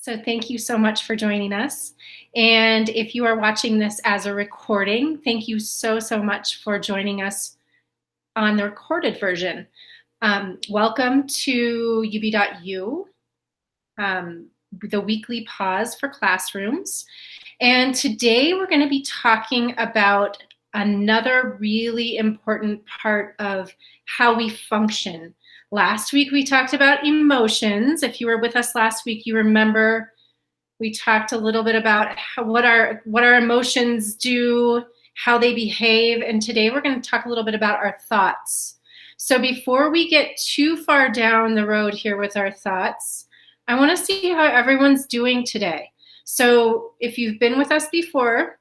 So thank you so much for joining us. And if you are watching this as a recording, thank you so much for joining us on the recorded version. Welcome to UB.U, the weekly pause for classrooms. And today we're going to be talking about another really important part of how we function. Last week we talked about emotions. If you were with us last week, you remember we talked a little bit about what our emotions do, how they behave, and today we're going to talk a little bit about our thoughts. So before we get too far down the road here with our thoughts, I want to see how everyone's doing today. So if you've been with us before,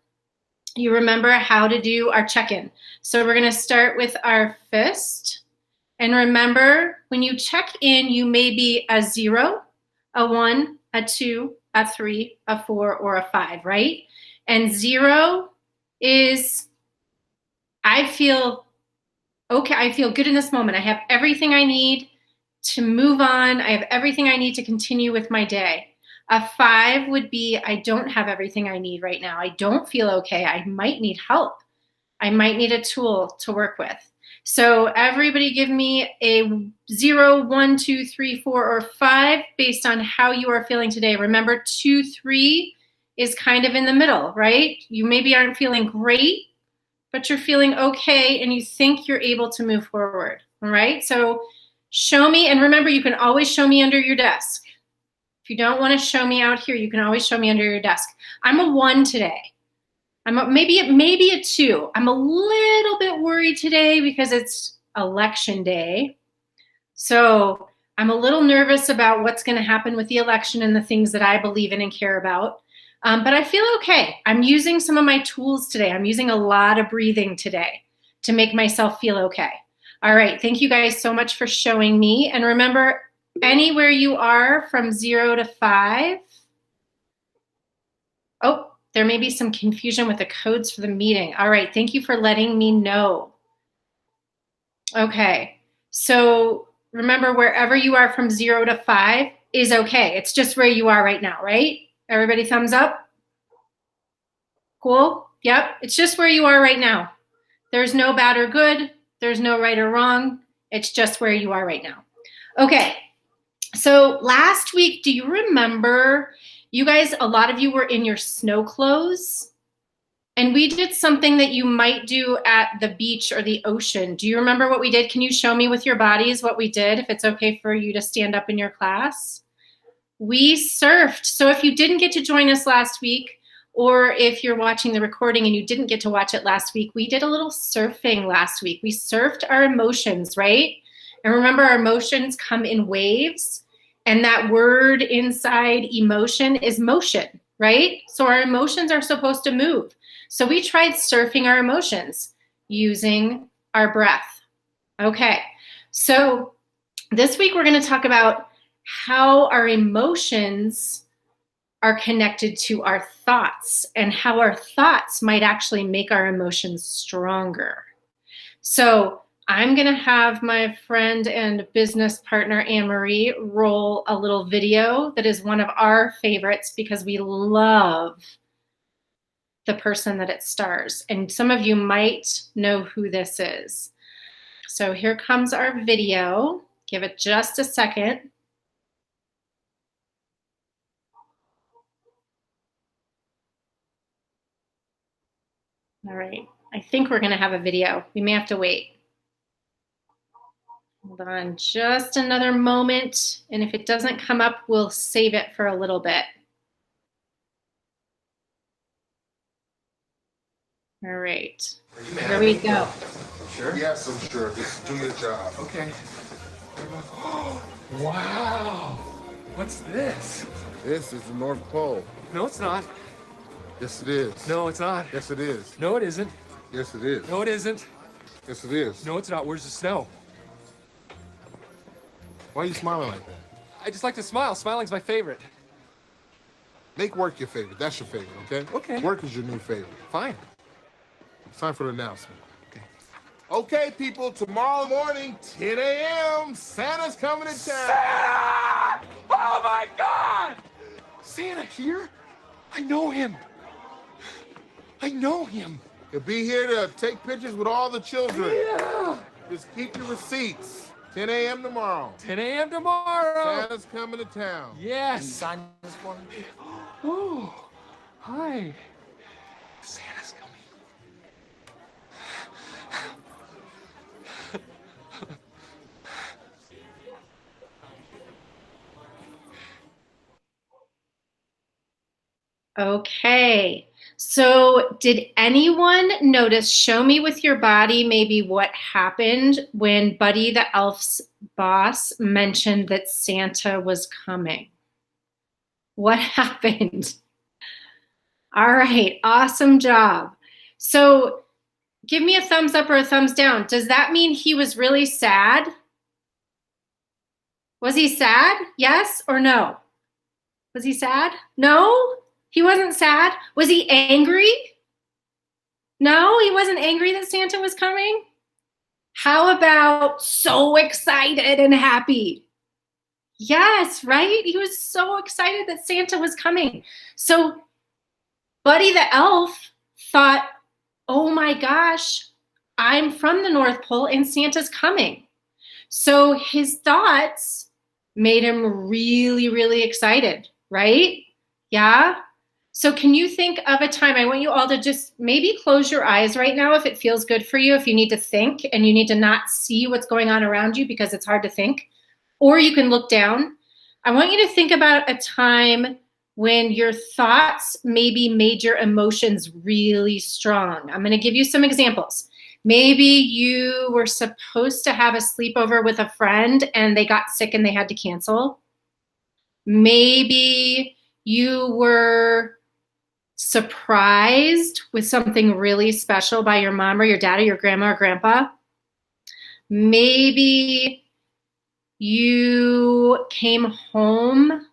you remember how to do our check-in. So we're going to start with our fist. And remember, when you check in, you may be a 0, a 1, a 2, a 3, a 4, or a 5, right? And 0 is, I feel okay, I feel good in this moment. I have everything I need to move on. I have everything I need to continue with my day. A 5 would be, I don't have everything I need right now. I don't feel okay. I might need help. I might need a tool to work with. So everybody give me a 0, 1, 2, 3, 4, or 5 based on how you are feeling today. Remember, 2, 3 is kind of in the middle, right? You maybe aren't feeling great, but you're feeling okay and you think you're able to move forward, all right? So show me, and remember, you can always show me under your desk. If you don't want to show me out here, you can always show me under your desk. I'm a 1 today. Maybe a 2. I'm a little bit worried today because it's election day. So I'm a little nervous about what's going to happen with the election and the things that I believe in and care about. But I feel okay. I'm using some of my tools today. I'm using a lot of breathing today to make myself feel okay. All right. Thank you guys so much for showing me. And remember, anywhere you are from 0 to 5. Oh, there may be some confusion with the codes for the meeting. All right, thank you for letting me know. Okay, so remember, wherever you are from 0 to 5 is okay. It's just where you are right now, right? Everybody thumbs up? Cool? Yep, it's just where you are right now. There's no bad or good. There's no right or wrong. It's just where you are right now. Okay, so last week, do you remember, you guys, a lot of you were in your snow clothes, and we did something that you might do at the beach or the ocean. Do you remember what we did? Can you show me with your bodies what we did, if it's okay for you to stand up in your class? We surfed. So if you didn't get to join us last week, or if you're watching the recording and you didn't get to watch it last week, we did a little surfing last week. We surfed our emotions, right? And remember, our emotions come in waves. And that word inside emotion is motion, right? So our emotions are supposed to move. So we tried surfing our emotions using our breath. Okay, so this week we're going to talk about how our emotions are connected to our thoughts and how our thoughts might actually make our emotions stronger. So I'm going to have my friend and business partner, Anne-Marie, roll a little video that is one of our favorites because we love the person that it stars. And some of you might know who this is. So here comes our video. Give it just a second. All right. I think we're going to have a video. We may have to wait. Hold on just another moment, and if it doesn't come up, we'll save it for a little bit. All right, here we go. Sure? Yes, I'm sure. Just do your job. Okay. Wow! What's this? This is the North Pole. No, it's not. Yes, it is. No, it's not. Yes, it is. No, it isn't. Yes, it is. No, it isn't. Yes, it is. No, it's not. Where's the snow? Why are you smiling like that? I just like to smile. Smiling's my favorite. Make work your favorite. That's your favorite, okay? Okay. Work is your new favorite. Fine. It's time for the announcement. Okay. Okay, people, tomorrow morning, 10 a.m., Santa's coming to town. Santa! Oh my God! Santa here? I know him. I know him. He'll be here to take pictures with all the children. Yeah. Just keep your receipts. 10 a.m. tomorrow. 10 a.m. tomorrow. Santa's coming to town. Yes. Sign this for me. Oh, hi. Santa's coming. Okay. So did anyone notice, show me with your body maybe what happened when Buddy the Elf's boss mentioned that Santa was coming? What happened? All right, awesome job. So give me a thumbs up or a thumbs down. Does that mean he was really sad? Was he sad? Yes or no? Was he sad? No, he wasn't sad. Was he angry? No, he wasn't angry that Santa was coming. How about so excited and happy? Yes, right? He was so excited that Santa was coming. So Buddy the Elf thought, oh my gosh, I'm from the North Pole and Santa's coming. So his thoughts made him really, really excited, right? Yeah? So can you think of a time, I want you all to just maybe close your eyes right now if it feels good for you, if you need to think and you need to not see what's going on around you because it's hard to think, or you can look down. I want you to think about a time when your thoughts maybe made your emotions really strong. I'm going to give you some examples. Maybe you were supposed to have a sleepover with a friend and they got sick and they had to cancel. Maybe you were surprised with something really special by your mom or your dad or your grandma or grandpa. Maybe you came home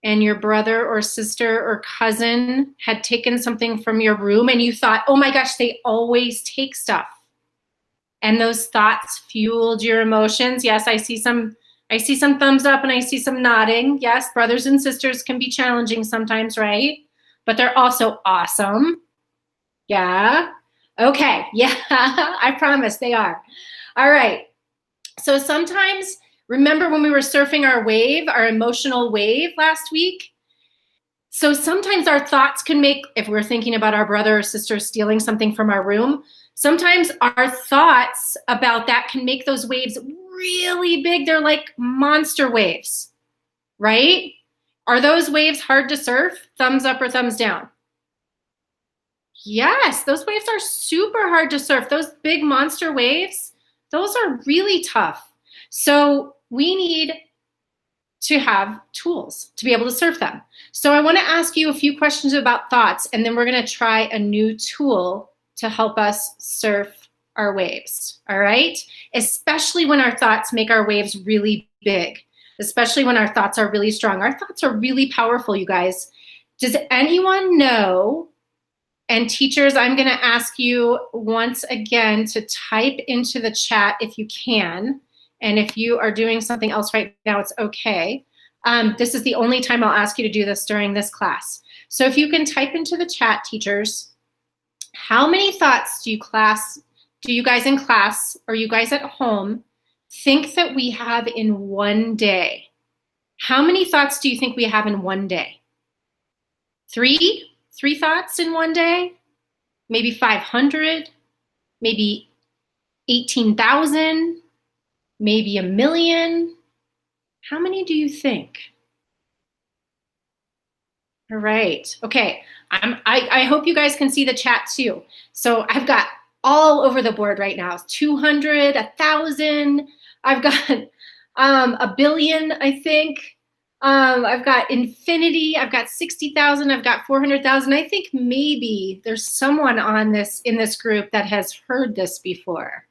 and your brother or sister or cousin had taken something from your room and you thought, oh my gosh, they always take stuff. And those thoughts fueled your emotions. Yes, I see some thumbs up and I see some nodding. Yes, brothers and sisters can be challenging sometimes, right? But they're also awesome. Yeah. Okay. Yeah, I promise they are. All right. So sometimes, remember when we were surfing our wave, our emotional wave last week? So sometimes our thoughts can make, if we're thinking about our brother or sister stealing something from our room, sometimes our thoughts about that can make those waves really big. They're like monster waves, right? Are those waves hard to surf? Thumbs up or thumbs down? Yes, those waves are super hard to surf. Those big monster waves, those are really tough. So we need to have tools to be able to surf them. So I want to ask you a few questions about thoughts, and then we're going to try a new tool to help us surf our waves, all right? Especially when our thoughts make our waves really big, especially when our thoughts are really strong. Our thoughts are really powerful, you guys. Does anyone know? And teachers, I'm going to ask you once again to type into the chat if you can. And if you are doing something else right now, it's okay. This is the only time I'll ask you to do this during this class. So if you can type into the chat, teachers, how many thoughts do you guys in class or you guys at home think that we have in one day? How many thoughts do you think we have in one day? 3? 3 thoughts in one day? Maybe 500? Maybe 18,000? Maybe 1,000,000? How many do you think? All right. Okay. I hope you guys can see the chat too. So I've got all over the board right now. 200, 1,000. I've got 1,000,000,000, I think. I've got infinity. I've got 60,000. I've got 400,000. I think maybe there's someone in this group that has heard this before.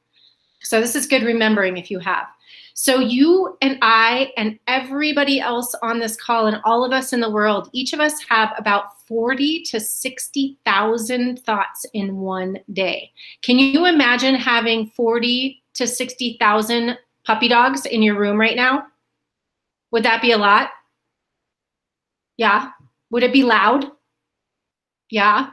So this is good remembering if you have. So you and I and everybody else on this call and all of us in the world, each of us have about 40 to 60,000 thoughts in one day. Can you imagine having 40 to 60,000 puppy dogs in your room right now? Would that be a lot? Yeah, Would it be loud? Yeah.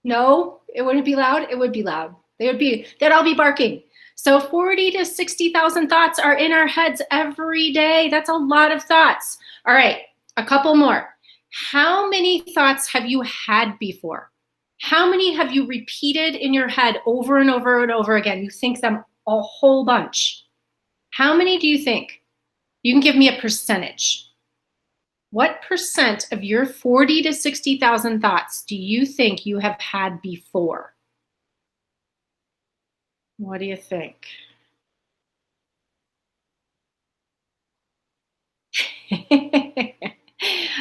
No, it wouldn't be loud. It would be loud. They'd all be barking. So 40 to 60,000 thoughts are in our heads every day. That's a lot of thoughts. All right, a couple more. How many thoughts have you had before? How many have you repeated in your head over and over and over again? You think them a whole bunch. How many do you think? You can give me a percentage. What percent of your 40 to 60,000 thoughts do you think you have had before? What do you think?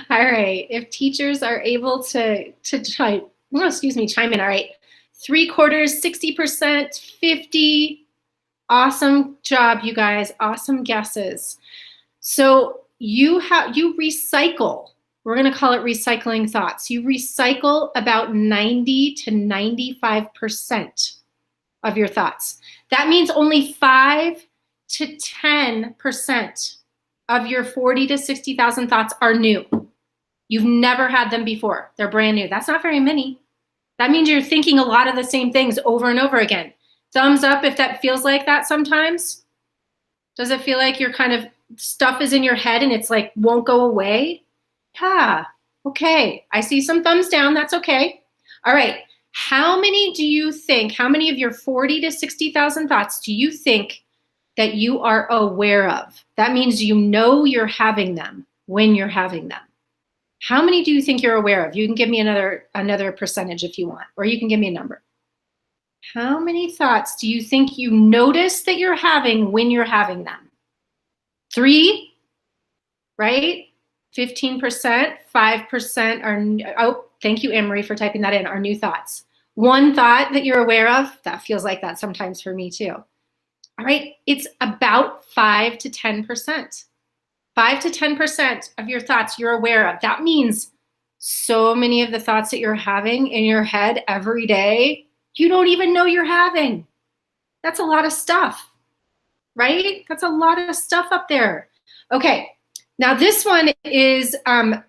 All right. If teachers are able to chime in. All right. 3/4, 60%, 50. Awesome job, you guys. Awesome guesses. So you recycle. We're going to call it recycling thoughts. You recycle about 90 to 95% of your thoughts. That means only 5 to 10% of your 40 to 60,000 thoughts are new. You've never had them before. They're brand new. That's not very many. That means you're thinking a lot of the same things over and over again. Thumbs up if that feels like that sometimes. Does it feel like your kind of stuff is in your head and it's like won't go away? Yeah, okay. I see some thumbs down. That's okay. All right. How many of your 40 to 60,000 thoughts do you think that you are aware of? That means you know you're having them when you're having them. How many do you think you're aware of? You can give me another percentage if you want, or you can give me a number. How many thoughts do you think you notice that you're having when you're having them? 3, right? 15%, 5% are, oh, thank you, Anne-Marie, for typing that in, are new thoughts. 1 thought that you're aware of, that feels like that sometimes for me too. All right, it's about 5 to 10%. 5 to 10% of your thoughts you're aware of. That means so many of the thoughts that you're having in your head every day, you don't even know you're having. That's a lot of stuff, right? That's a lot of stuff up there. Okay, now this one is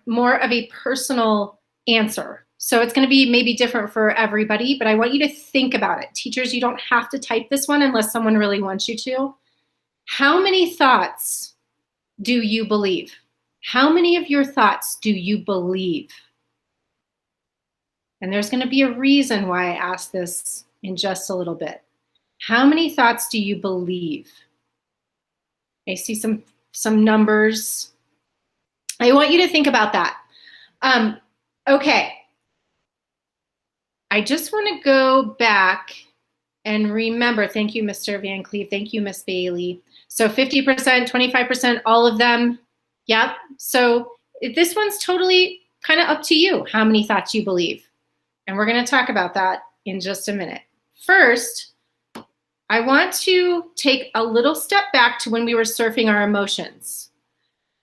more of a personal answer. So it's going to be maybe different for everybody, but I want you to think about it. Teachers, you don't have to type this one unless someone really wants you to. How many thoughts do you believe? How many of your thoughts do you believe? And there's going to be a reason why I asked this in just a little bit. How many thoughts do you believe? I see some numbers. I want you to think about that. Okay. I just want to go back and remember, thank you, Mr. Van Cleve. Thank you, Miss Bailey. So 50%, 25%, all of them. Yep. So this one's totally kind of up to you, how many thoughts you believe. And we're going to talk about that in just a minute. First, I want to take a little step back to when we were surfing our emotions.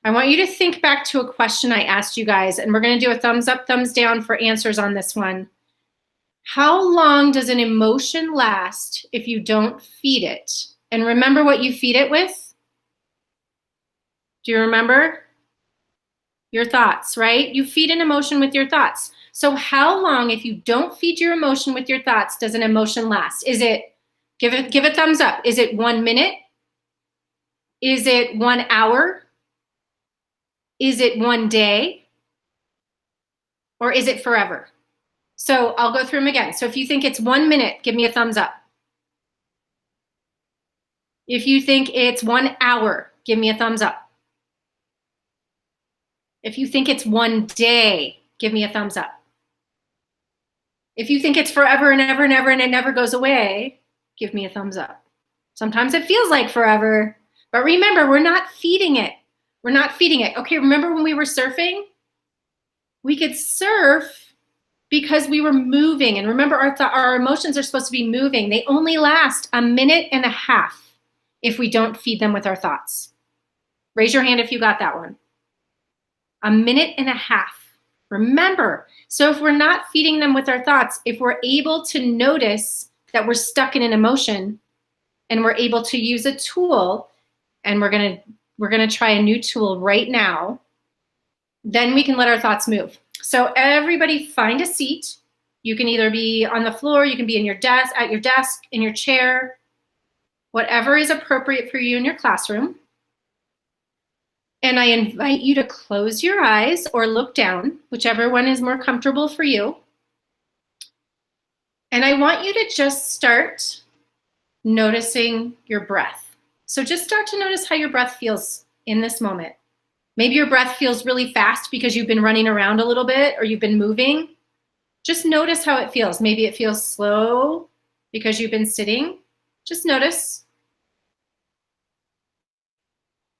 I want you to think back to a question I asked you guys, and we're going to do a thumbs up, thumbs down for answers on this one. How long does an emotion last if you don't feed it? And remember what you feed it with? Do you remember? Your thoughts, right? You feed an emotion with your thoughts. So how long, if you don't feed your emotion with your thoughts, does an emotion last? Is it, give a thumbs up. Is it 1 minute? Is it 1 hour? Is it 1 day? Or is it forever? So I'll go through them again. So if you think it's 1 minute, give me a thumbs up. If you think it's 1 hour, give me a thumbs up. If you think it's 1 day, give me a thumbs up. If you think it's forever and ever and ever and it never goes away, give me a thumbs up. Sometimes it feels like forever, but remember, we're not feeding it. We're not feeding it. Okay, remember when we were surfing? We could surf because we were moving. And remember, our emotions are supposed to be moving. They only last 1.5 minutes if we don't feed them with our thoughts. Raise your hand if you got that one. 1.5 minutes. Remember, so if we're not feeding them with our thoughts, if we're able to notice that we're stuck in an emotion and we're able to use a tool, and we're gonna try a new tool right now, then we can let our thoughts move. So everybody find a seat. You can either be on the floor, you can be in your desk, at your desk, in your chair, whatever is appropriate for you in your classroom. And I invite you to close your eyes or look down, whichever one is more comfortable for you. And I want you to just start noticing your breath. So just start to notice how your breath feels in this moment. Maybe your breath feels really fast because you've been running around a little bit or you've been moving. Just notice how it feels. Maybe it feels slow because you've been sitting. Just notice.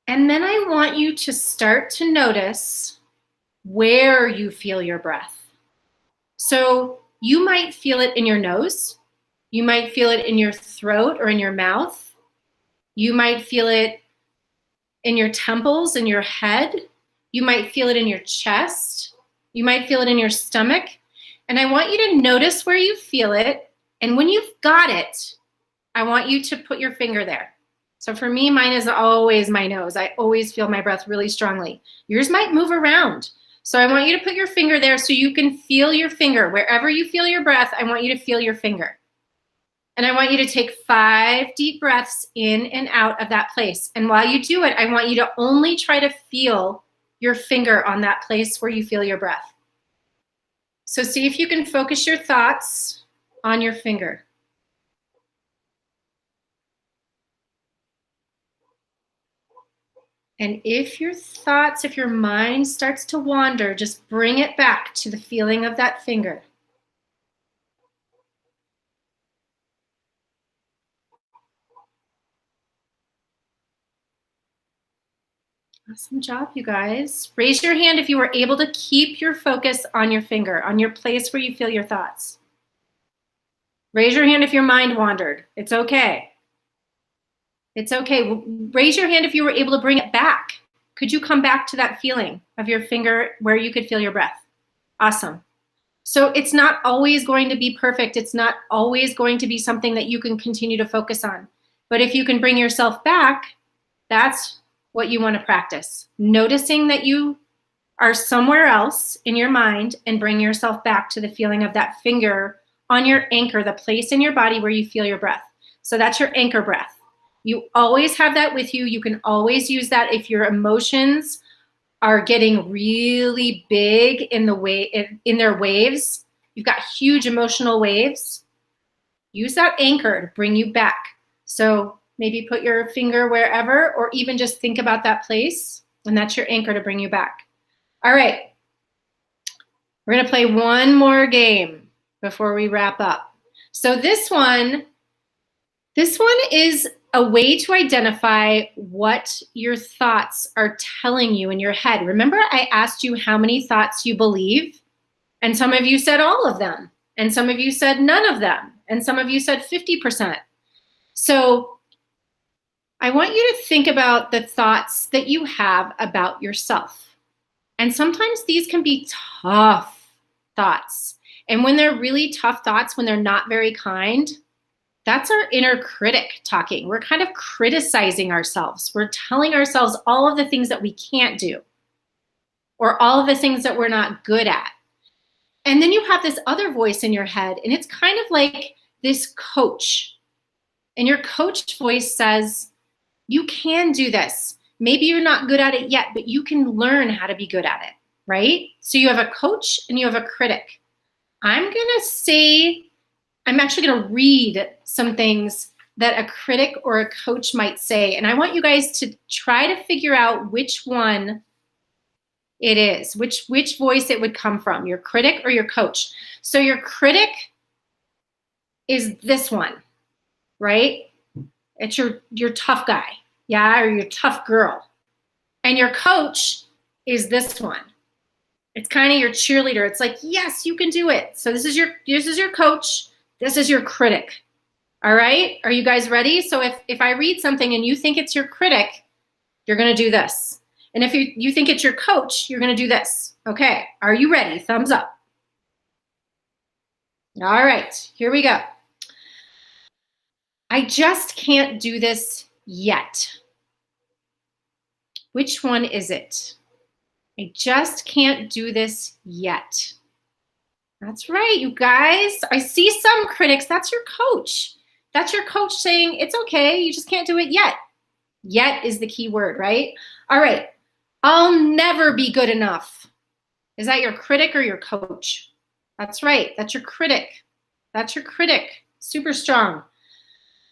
And then I want you to start to notice where you feel your breath. So you might feel it in your nose. You might feel it in your throat or in your mouth. You might feel it in your temples, in your head. You might feel it in your chest. You might feel it in your stomach. And I want you to notice where you feel it. And when you've got it, I want you to put your finger there. So for me, mine is always my nose. I always feel my breath really strongly. Yours might move around. So I want you to put your finger there so you can feel your finger. Wherever you feel your breath, I want you to feel your finger. And I want you to take 5 deep breaths in and out of that place. And while you do it, I want you to only try to feel your finger on that place where you feel your breath. So see if you can focus your thoughts on your finger. And if your mind starts to wander, just bring it back to the feeling of that finger. Awesome job, you guys. Raise your hand if you were able to keep your focus on your finger, on your place where you feel your thoughts. Raise your hand if your mind wandered. It's okay. It's okay. Raise your hand if you were able to bring it back. Could you come back to that feeling of your finger where you could feel your breath? Awesome. So it's not always going to be perfect. It's not always going to be something that you can continue to focus on. But if you can bring yourself back, that's what you want to practice. Noticing that you are somewhere else in your mind and bring yourself back to the feeling of that finger on your anchor, the place in your body where you feel your breath. So that's your anchor breath. You always have that with you. You can always use that if your emotions are getting really big in their waves. You've got huge emotional waves. Use that anchor to bring you back. So maybe put your finger wherever, or even just think about that place, and that's your anchor to bring you back. All right. We're going to play one more game before we wrap up. So this one is a way to identify what your thoughts are telling you in your head. Remember, I asked you how many thoughts you believe, and some of you said all of them, and some of you said none of them, and some of you said 50%. So I want you to think about the thoughts that you have about yourself. And sometimes these can be tough thoughts. And when they're really tough thoughts, when they're not very kind, that's our inner critic talking. We're kind of criticizing ourselves. We're telling ourselves all of the things that we can't do, or all of the things that we're not good at. And then you have this other voice in your head, and it's kind of like this coach. And your coach voice says, you can do this. Maybe you're not good at it yet, but you can learn how to be good at it, right? So you have a coach and you have a critic. I'm actually going to read some things that a critic or a coach might say. And I want you guys to try to figure out which one it is, which voice it would come from, your critic or your coach. So your critic is this one, right? It's your tough guy, yeah, or your tough girl. And your coach is this one. It's kind of your cheerleader. It's like, yes, you can do it. So this is your coach. This is your critic. All right? Are you guys ready? So if I read something and you think it's your critic, you're going to do this. And if you think it's your coach, you're going to do this. Okay. Are you ready? Thumbs up. All right. Here we go. I just can't do this yet. Which one is it? I just can't do this yet. That's right, you guys. I see some critics. That's your coach. That's your coach saying, it's okay, you just can't do it yet. Yet is the key word, right? All right. I'll never be good enough. Is that your critic or your coach? That's right. That's your critic. That's your critic. Super strong.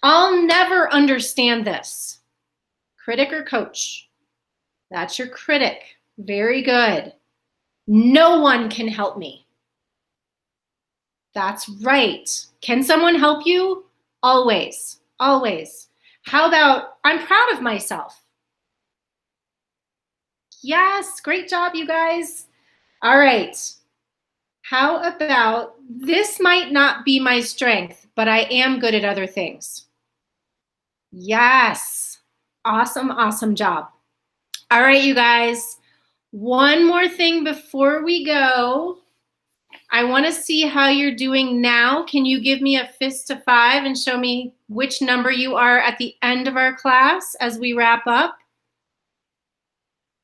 I'll never understand this. Critic or coach? That's your critic. Very good. No one can help me. That's right. Can someone help you? Always. Always. How about, I'm proud of myself? Yes, great job, you guys. All right. How about, this might not be my strength, but I am good at other things? Yes. Awesome, awesome job. All right, you guys. One more thing before we go. I want to see how you're doing now. Can you give me a fist to 5 and show me which number you are at the end of our class as we wrap up?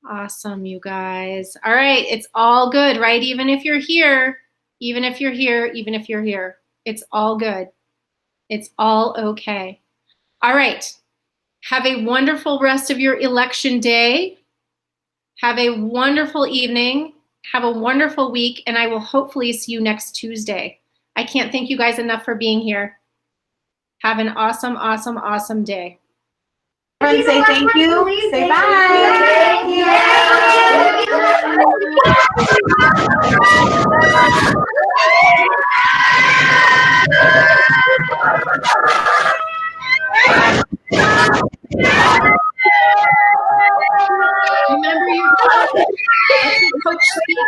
Awesome, you guys. All right, it's all good, right? Even if you're here, even if you're here, even if you're here, it's all good. It's all okay. All right, have a wonderful rest of your election day. Have a wonderful evening. Have a wonderful week, and I will hopefully see you next Tuesday. I can't thank you guys enough for being here. Have an awesome, awesome, awesome day. Everyone say thank you. Say bye. Thank Remember your coach speak.